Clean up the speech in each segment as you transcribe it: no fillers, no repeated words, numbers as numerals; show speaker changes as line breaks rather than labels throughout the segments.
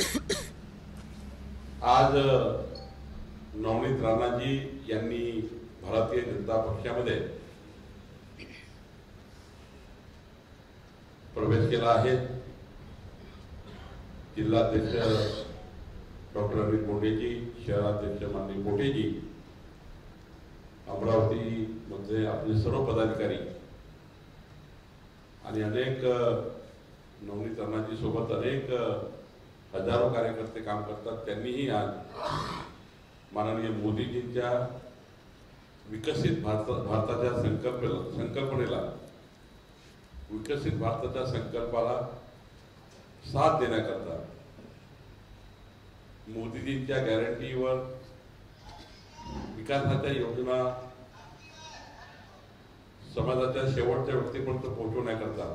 आज नवनीत राणाजी यांनी भारतीय जनता पक्षामध्ये प्रवेश केला आहे। जिल्हाध्यक्ष डॉक्टर अनिल मोटेजी, शहराध्यक्ष माननीय मोटेजी, अमरावती मध्ये आपले सर्व पदाधिकारी आणि अनेक नवनीत राणाजी सोबत अनेक हजारो कार्यकर्ते काम करतात। त्यांनीही आज माननीय मोदीजींच्या विकसित भारताच्या संकल्पनेला विकसित भारताच्या संकल्पाला साथ देण्याकरता मोदीजींच्या गॅरंटीवर विकासाच्या योजना समाजाच्या शेवटच्या व्यक्तीपर्यंत पोहोचवण्याकरता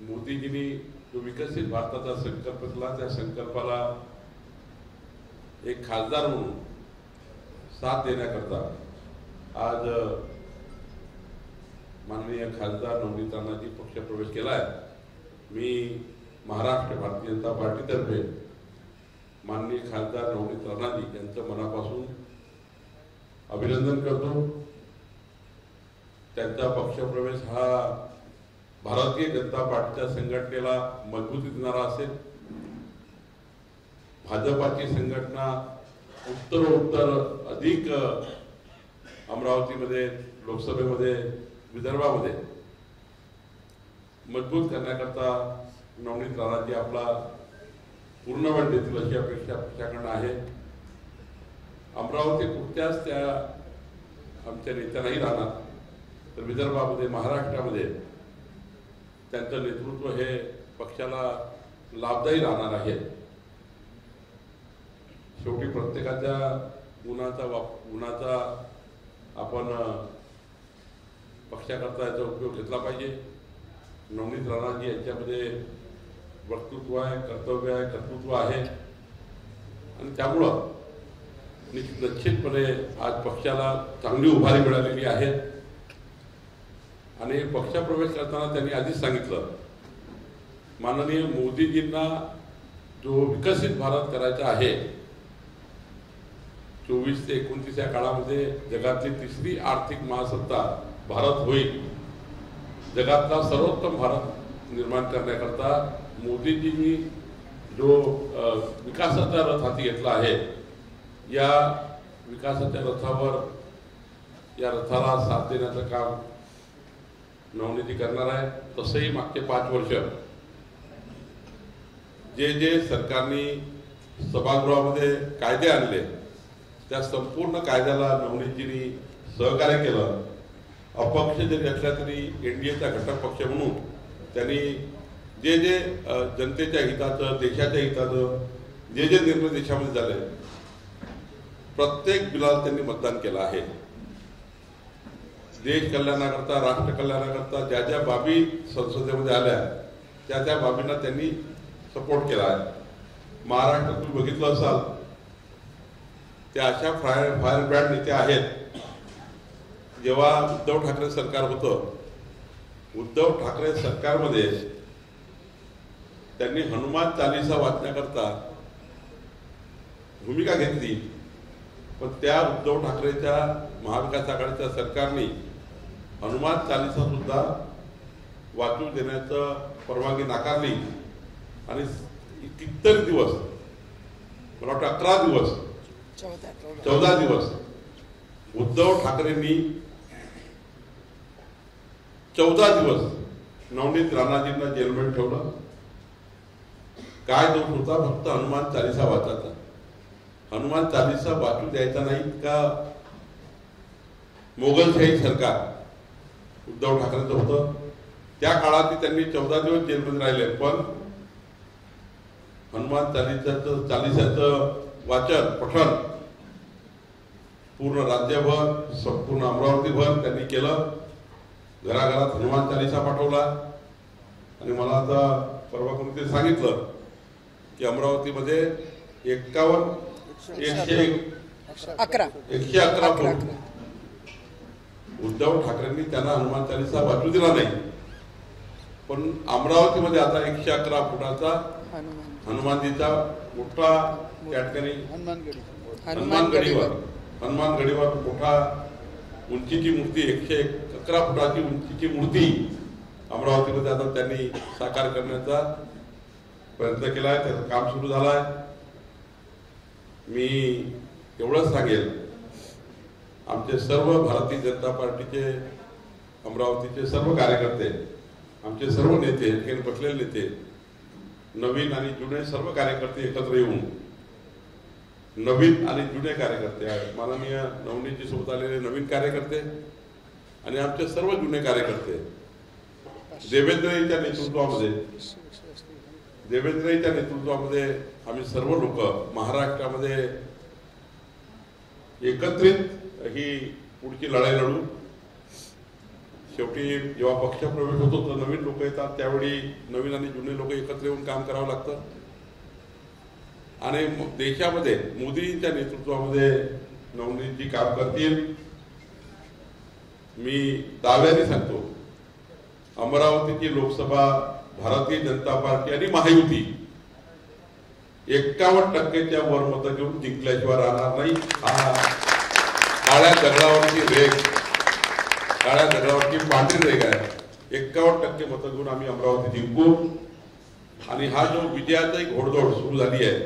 मोदीजींनी जो विकसित भारताचा संकल्प केला त्या संकल्पाला एक खासदार म्हणून साथ देण्याकरता आज माननीय खासदार नवनीत राणाजी पक्ष प्रवेश केला आहे। मी महाराष्ट्र भारतीय जनता पार्टीतर्फे माननीय खासदार नवनीत राणाजी यांचं मनापासून अभिनंदन करतो। त्यांचा पक्षप्रवेश हा भारतीय जनता पार्टीच्या संघटनेला मजबूती देणारा असेल। भाजपाची संघटना उत्तरोत्तर अधिक अमरावतीमध्ये, लोकसभेमध्ये, विदर्भामध्ये मजबूत करण्याकरता नवनीत राणाजी आपला पूर्ण वेळ देतील अशी अपेक्षा पक्षाकडून आहे। अमरावती कुठल्याच त्या आमच्या नेत्यांनाही राहणार, तर विदर्भामध्ये, महाराष्ट्रामध्ये त्यांचं नेतृत्व हे पक्षाला लाभदायी राहणार आहे। शेवटी प्रत्येकाच्या गुणाचा आपण पक्षाकरता याचा उपयोग घेतला पाहिजे। नवनीत राणाजी यांच्यामध्ये वक्तृत्व आहे, कर्तव्य आहे, कर्तृत्व आहे आणि त्यामुळं निश्चितपणे आज पक्षाला चांगली उभारी मिळालेली आहे। आणि पक्षप्रवेश करताना त्यांनी आधीच सांगितलं, माननीय मोदीजींना जो विकसित भारत करायचा आहे, 24 ते 29 या काळामध्ये जगातली तिसरी आर्थिक महासत्ता भारत होईल, जगातला सर्वोत्तम भारत निर्माण करण्याकरता मोदीजींनी जो विकासाचा रथ हाती घेतला आहे, या विकासाच्या रथावर या रथाला साथ देण्याचं काम नवनीती करणार आहे। तसंही मागचे 5 वर्ष जे सरकारने सभागृहामध्ये कायदे आणले त्या संपूर्ण कायद्याला नवनीतजींनी सहकार्य केलं। अपक्ष जरी असला तरी एनडीएचा घटक पक्ष म्हणून त्यांनी जे जनतेच्या हिताचं, देशाच्या हिताचं जे निर्णय देशामध्ये झाले, प्रत्येक बिलाला त्यांनी मतदान केलं आहे। देश कल्याणाकरता, राष्ट्र कल्याणाकरता ज्या ज्या बाबी संसदेमध्ये आल्या त्या बाबींना त्यांनी सपोर्ट केला आहे। महाराष्ट्रात तुम्ही बघितलं असाल, त्या अशा फायर ब्रँड नेते आहेत, जेव्हा उद्धव ठाकरे सरकार होतं, उद्धव ठाकरे सरकारमध्ये त्यांनी हनुमान चालीसा वाचण्याकरता भूमिका घेतली, पण त्या उद्धव ठाकरेच्या महाविकास आघाडीच्या सरकारने हनुमान चालीसा सुद्धा वाचू देण्याचं परवानगी नाकारली आणि कितीतरी दिवस, मला वाटतं 11 दिवस, 14 दिवस उद्धव ठाकरेंनी 14 दिवस नवनीत राणाजींना जेलमध्ये ठेवलं। काय दोष होता? फक्त हनुमान चालीसा वाचायचा। हनुमान चालीसा वाचू द्यायचा नाही का? मोगलशाही सरकार उद्धव ठाकरेंचं होतं, त्या काळात त्यांनी 14 दिवस जेलमध्ये राहिले, पण हनुमान चालीसाचं वाचन, पठण पूर्ण राज्यभर, संपूर्ण अमरावतीभर त्यांनी केलं। घराघरात हनुमान चालीसा पाठवला आणि मला आता परवा कोणीतरी सांगितलं की अमरावतीमध्ये 111 उद्धव ठाकरेंनी त्यांना हनुमान चालीसा वाचू दिला नाही पण अमरावतीमध्ये आता 111 फुटाचा हनुमानजीचा मोठा त्या ठिकाणी हनुमान गडीवर मोठा उंचीची मूर्ती 111 फुटाची उंचीची मूर्ती अमरावतीमध्ये आता त्यांनी साकार करण्याचा प्रयत्न केलाय. त्याचं काम सुरू झालंय. मी एवढंच सांगेल, आमचे सर्व भारतीय जनता पार्टीचे अमरावतीचे सर्व कार्यकर्ते, आमचे सर्व नेते, ठिकाणी बसलेले नेते, नवीन आणि जुने सर्व कार्यकर्ते एकत्र येऊन, नवीन आणि जुने कार्यकर्ते, माननीय नवनीतजी सोबत आलेले नवीन कार्यकर्ते आणि आमचे सर्व जुने कार्यकर्ते, देवेंद्रजीच्या नेतृत्वामध्ये आम्ही सर्व लोक महाराष्ट्रामध्ये एकत्रित ही पुढची लढाई लढू. शेवटी जेव्हा पक्षप्रवेश होतो तर नवीन लोक येतात, त्यावेळी नवीन आणि जुने लोक एकत्र येऊन काम करावं लागतं. आणि देशामध्ये मोदींच्या नेतृत्वामध्ये नवनीतजी काम करतील. मी दाव्याने सांगतो, अमरावतीची लोकसभा भारतीय जनता पार्टी आणि महायुती 51% वर मतं घेऊन जिंकल्याशिवाय राहणार नाही. हा काळ्या दगडावरची पांढरी रेघ आहे. 51% मतं घेऊन आम्ही अमरावती जिंकू. आणि हा जो विजयाचा एक घोडदौड सुरू झाली आहे,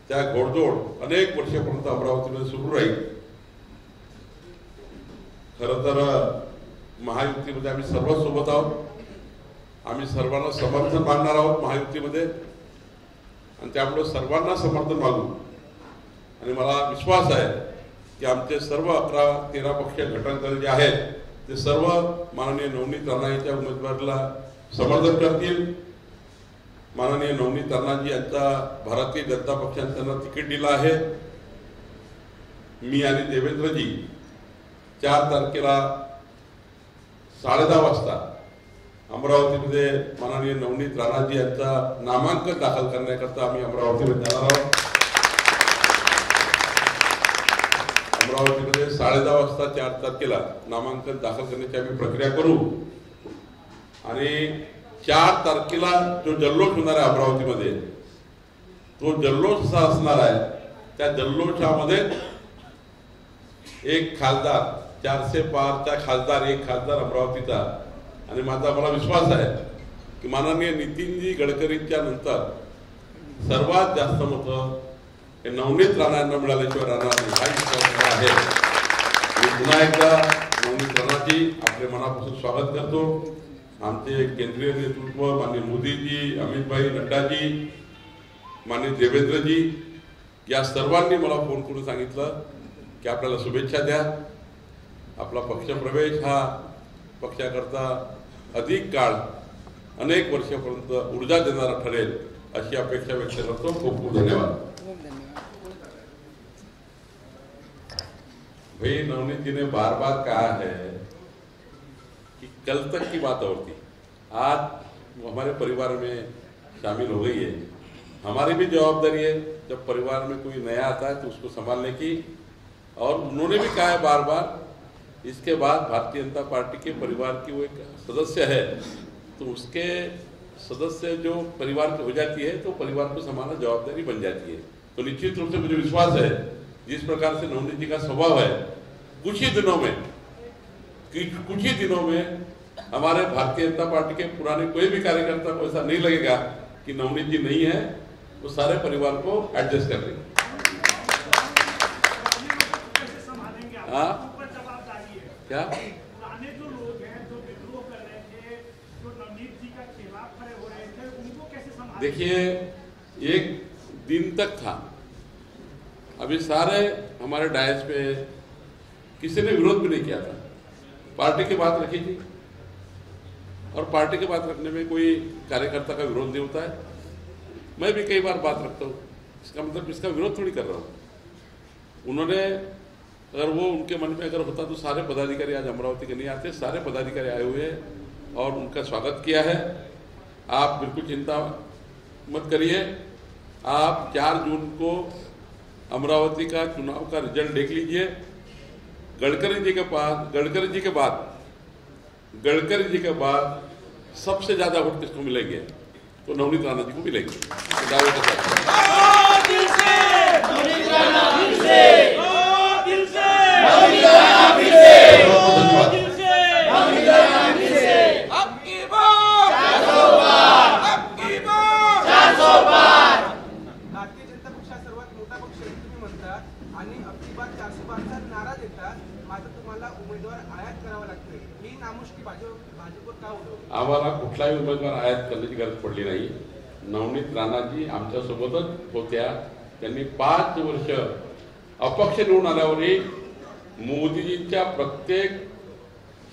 त्या घोडदौड अनेक वर्षापर्यंत अमरावतीमध्ये सुरू राहील. खरं तर महायुतीमध्ये आम्ही सर्व सोबत आहोत. आम्ही सर्वांना समर्थन मागणार आहोत महायुतीमध्ये, आणि त्यामुळे सर्वांना समर्थन मागू. आणि मला विश्वास आहे की आमचे सर्व 11-13 पक्ष घटक जे आहेत ते सर्व माननीय नवनीत राणांच्या उमेदवाराला समर्थन करतील. माननीय नवनीत राणाजी यांचा भारतीय जनता पक्षाने त्यांना तिकीट दिलं आहे. मी आणि देवेंद्रजी 4 तारखेला 10:30 वाजता अमरावतीमध्ये माननीय नवनीत राणाजी यांचा नामांकन दाखल करण्याकरता आम्ही अमरावतीमध्ये जाणार आहोत. अमरावतीमध्ये 10:30 वाजता 4 तारखेला नामांकन दाखल करण्याची आम्ही प्रक्रिया करू. आणि 4 तारखेला जो जल्लोष होणार आहे अमरावतीमध्ये, तो जल्लोष असा असणार आहे, त्या जल्लोषामध्ये एक खासदार, 400 पारचा खासदार, एक खासदार अमरावतीचा. आणि मला विश्वास आहे की माननीय नितीनजी गडकरींच्या नंतर सर्वात जास्त मतं हे नवनीत राणांना मिळाल्याशिवाय राहणार नाही, हा विश्वास आहे. मी पुन्हा एकदा नवनीत राणाजी आपले मनापासून स्वागत करतो. आमचे केंद्रीय नेतृत्व माननीय मोदीजी, अमितभाई नड्डाजी, माननीय देवेंद्रजी, या सर्वांनी मला फोन करून सांगितलं की आपल्याला शुभेच्छा द्या. आपला पक्षप्रवेश हा पक्षाकरता अधिक काळ, अनेक वर्षापर्यंत ऊर्जा देणारा ठरेल अशी अपेक्षा व्यक्त करतो. खूप खूप धन्यवाद. भाई नवनीत जी ने बार बार कहा है कि कल तक की बात और थी, आज हमारे परिवार में शामिल हो गई है. हमारी भी जवाबदारी है जब परिवार में कोई नया आता है तो उसको संभालने की. और उन्होंने भी कहा है बार बार, इसके बाद भारतीय जनता पार्टी के परिवार की वो एक सदस्य है, तो उसके सदस्य जो परिवार की हो जाती है तो परिवार को संभालना जवाबदारी बन जाती है. तो निश्चित रूप से मुझे विश्वास है जिस प्रकार से नवनीत जी का स्वभाव है, कुछ ही दिनों में हमारे भारतीय जनता पार्टी के पुराने कोई भी कार्यकर्ता को ऐसा नहीं लगेगा कि नवनीत जी नहीं है, वो सारे परिवार को एडजस्ट कर लेंगे. हाँ क्या
पुराने जो लोग हैं जो विद्रोह कर रहे थे, जो नवनीत जी का खिलाफ खड़े हो रहे थे, उनको कैसे संभालेंगे?
देखिए, एक दिन तक था, अभी सारे हमारे डायस पे किसी ने विरोध भी नहीं किया था. पार्टी की बात रखी थी और पार्टी की बात रखने में कोई कार्यकर्ता का विरोध नहीं होता है. मैं भी कई बार बात रखता हूँ, इसका मतलब इसका विरोध थोड़ी कर रहा हूँ. उन्होंने अगर वो उनके मन में अगर होता तो सारे पदाधिकारी आज अमरावती के नहीं आते. सारे पदाधिकारी आए हुए हैं और उनका स्वागत किया है. आप बिल्कुल चिंता मत करिए. आप 4 जून को अमरावती का चुनाव का रिजल्ट देख लीजिए. गडकरी जी के बाद सबसे ज्यादा वोट किसको मिलेंगे तो नवनीत राणा जी को मिलेंगे। दावे के साथ
भारतीय जनता पक्ष सर्वात मोठा पक्ष आहे तुम्ही म्हणता आणि अबकी बार 412चा नारा देता, मात्र तुम्हाला उमेदवार आयात करावा लागतोय, ही नामुष्की भाजपवर का उडवली?
आम्हाला कुठलाही उमेदवार आयात करण्याची गरज पडली नाही। नवनीत राणाजी आमच्या सोबतच होत्या। त्यांनी 5 वर्ष अपक्ष निवडून आल्यावरही मोदीजींच्या प्रत्येक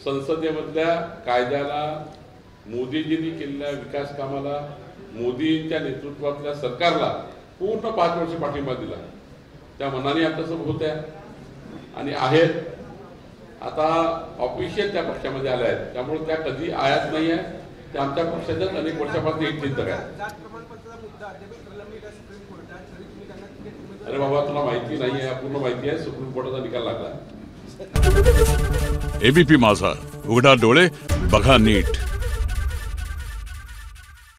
संसदेमधल्या कायद्याला, मोदीजींनी केलेल्या विकास कामाला, मोदींच्या नेतृत्वातल्या सरकारला पूर्ण 5 वर्ष पाठिंबा दिला। त्या मनाने आमच्यासोबत होत्या आणि आहेत। आता ऑफिशियल त्या पक्षामध्ये आल्या आहेत, त्यामुळे त्या कधी आयात नाही आहे। त्या आमच्या पक्षाच्याच अनेक वर्षापासून एक चिंतक आहे।
जात प्रमाणपत्राचा मुद्दा अद्याप प्रलंबित आहे सुप्रीम कोर्टात, तरी तुम्ही त्यांना तिकीट उमेदवार
अरे बाबा, तुला माहिती नाही आहे, पूर्ण माहिती आहे। सुप्रीम कोर्टाचा निकाल लागला।
एबीपी माझा, उघडा डोळे बघा नीट।